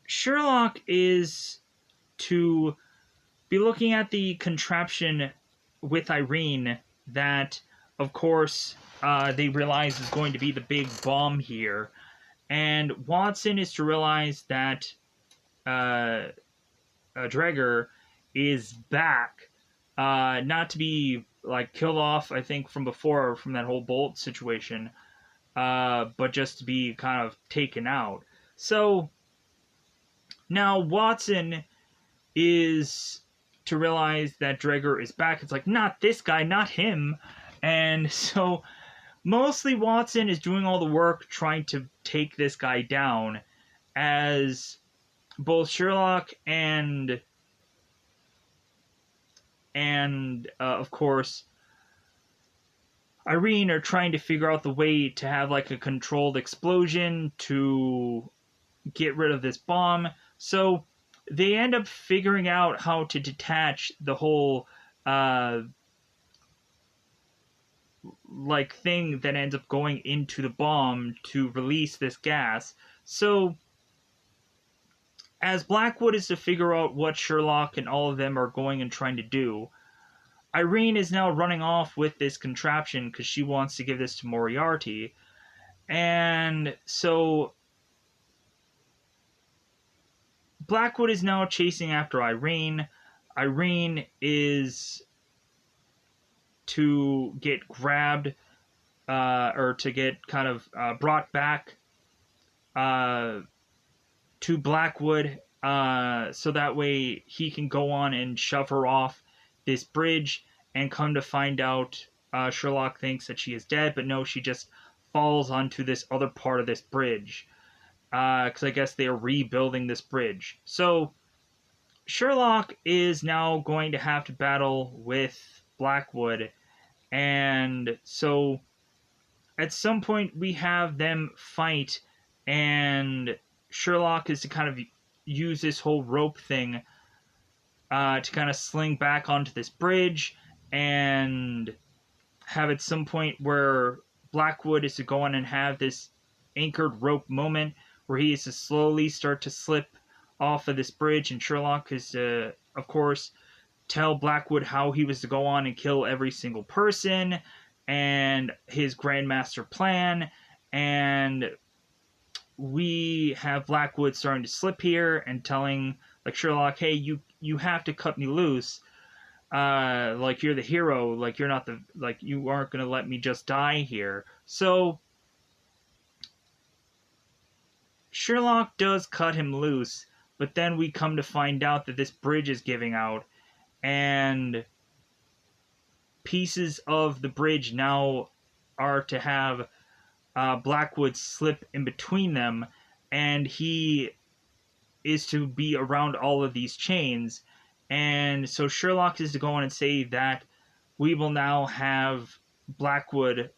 [SPEAKER 1] Sherlock is to be looking at the contraption with Irene that, of course, they realize is going to be the big bomb here. And Watson is to realize that Dreger is back, not to be like killed off, I think, from before, from that whole Bolt situation, but just to be kind of taken out. So now Watson is to realize that Dreger is back. It's like, not this guy, not him. And so mostly Watson is doing all the work trying to take this guy down, as both Sherlock and of course Irene are trying to figure out the way to have like a controlled explosion to get rid of this bomb. So they end up figuring out how to detach the whole like thing that ends up going into the bomb to release this gas. So as Blackwood is to figure out what Sherlock and all of them are going and trying to do, Irene is now running off with this contraption because she wants to give this to Moriarty. And so Blackwood is now chasing after Irene. Irene is to get grabbed, or to get kind of brought back to Blackwood, so that way he can go on and shove her off this bridge. And come to find out, Sherlock thinks that she is dead, but no, she just falls onto this other part of this bridge, because I guess they are rebuilding this bridge. So Sherlock is now going to have to battle with Blackwood, and so at some point we have them fight, and Sherlock is to kind of use this whole rope thing to kind of sling back onto this bridge, and have at some point where Blackwood is to go on and have this anchored rope moment where he is to slowly start to slip off of this bridge, and Sherlock is to, of course, tell Blackwood how he was to go on and kill every single person, and his Grandmaster plan. And we have Blackwood starting to slip here and telling, like, Sherlock, hey, you have to cut me loose. like you're the hero, like you're not the like you aren't gonna let me just die here. So Sherlock does cut him loose, but then we come to find out that this bridge is giving out, and pieces of the bridge now are to have Blackwood slip in between them, and he is to be around all of these chains. And so Sherlock is to go on and say that we will now have Blackwood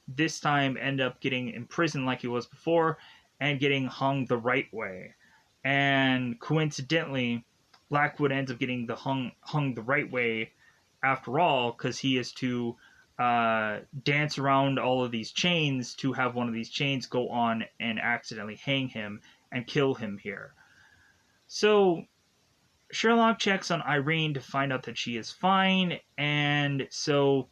[SPEAKER 1] this time end up getting imprisoned like he was before and getting hung the right way. And coincidentally, Blackwood ends up getting hung the right way after all, because he is to dance around all of these chains to have one of these chains go on and accidentally hang him and kill him here. So Sherlock checks on Irene to find out that she is fine, and so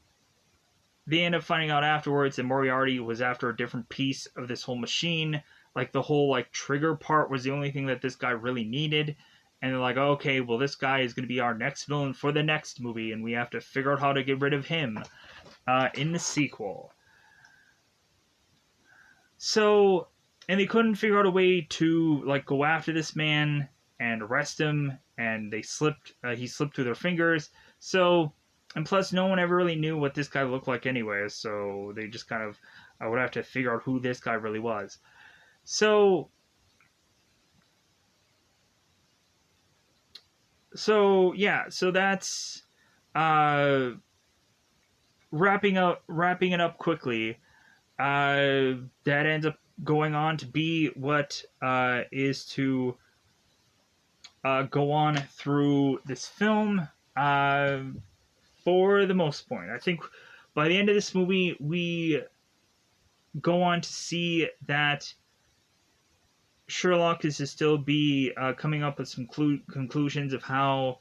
[SPEAKER 1] they end up finding out afterwards that Moriarty was after a different piece of this whole machine. Like the whole like trigger part was the only thing that this guy really needed. And they're like, okay, well, this guy is going to be our next villain for the next movie, and we have to figure out how to get rid of him in the sequel. So, and they couldn't figure out a way to like go after this man and arrest him, and they slipped. He slipped through their fingers. So, and plus, no one ever really knew what this guy looked like anyway. So they just kind of would have to figure out who this guy really was. So yeah, so that's wrapping it up quickly. That ends up going on to be what is to go on through this film for the most part. I think by the end of this movie, we go on to see that Sherlock is to still be coming up with some conclusions of how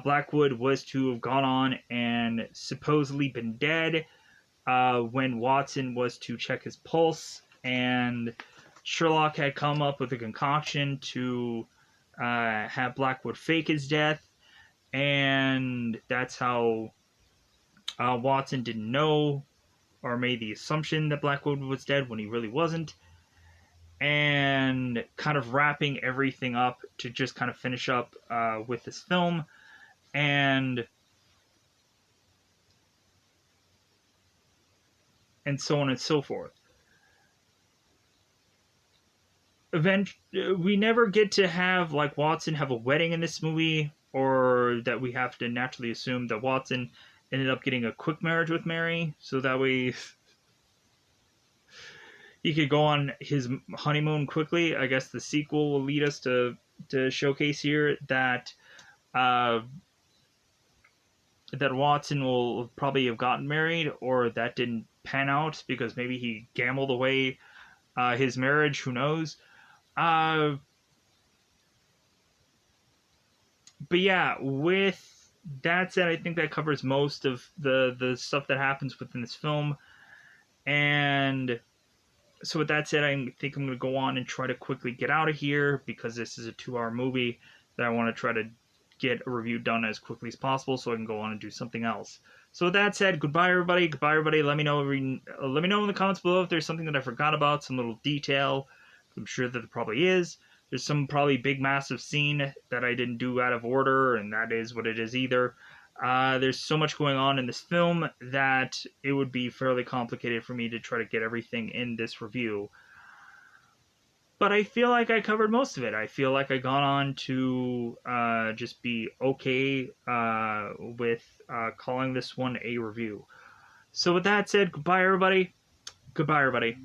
[SPEAKER 1] Blackwood was to have gone on and supposedly been dead when Watson was to check his pulse, and Sherlock had come up with a concoction to have Blackwood fake his death, and that's how Watson didn't know or made the assumption that Blackwood was dead when he really wasn't. And kind of wrapping everything up to just kind of finish up with this film, and so on and so forth. We never get to have like Watson have a wedding in this movie, or that we have to naturally assume that Watson ended up getting a quick marriage with Mary, so that way he could go on his honeymoon quickly. I guess the sequel will lead us to showcase here that that Watson will probably have gotten married, or that didn't pan out because maybe he gambled away his marriage. Who knows? But yeah, with that said, I think that covers most of the stuff that happens within this film. And so with that said, I think I'm going to go on and try to quickly get out of here, because this is a 2-hour movie that I want to try to get a review done as quickly as possible so I can go on and do something else. So with that said, goodbye everybody. Goodbye everybody. Let me know in the comments below if there's something that I forgot about, some little detail. I'm sure that there probably is. There's some probably big massive scene that I didn't do out of order, and that is what it is either. There's so much going on in this film that it would be fairly complicated for me to try to get everything in this review. But I feel like I covered most of it. I feel like I got on to just be okay with calling this one a review. So with that said, goodbye everybody. Goodbye everybody.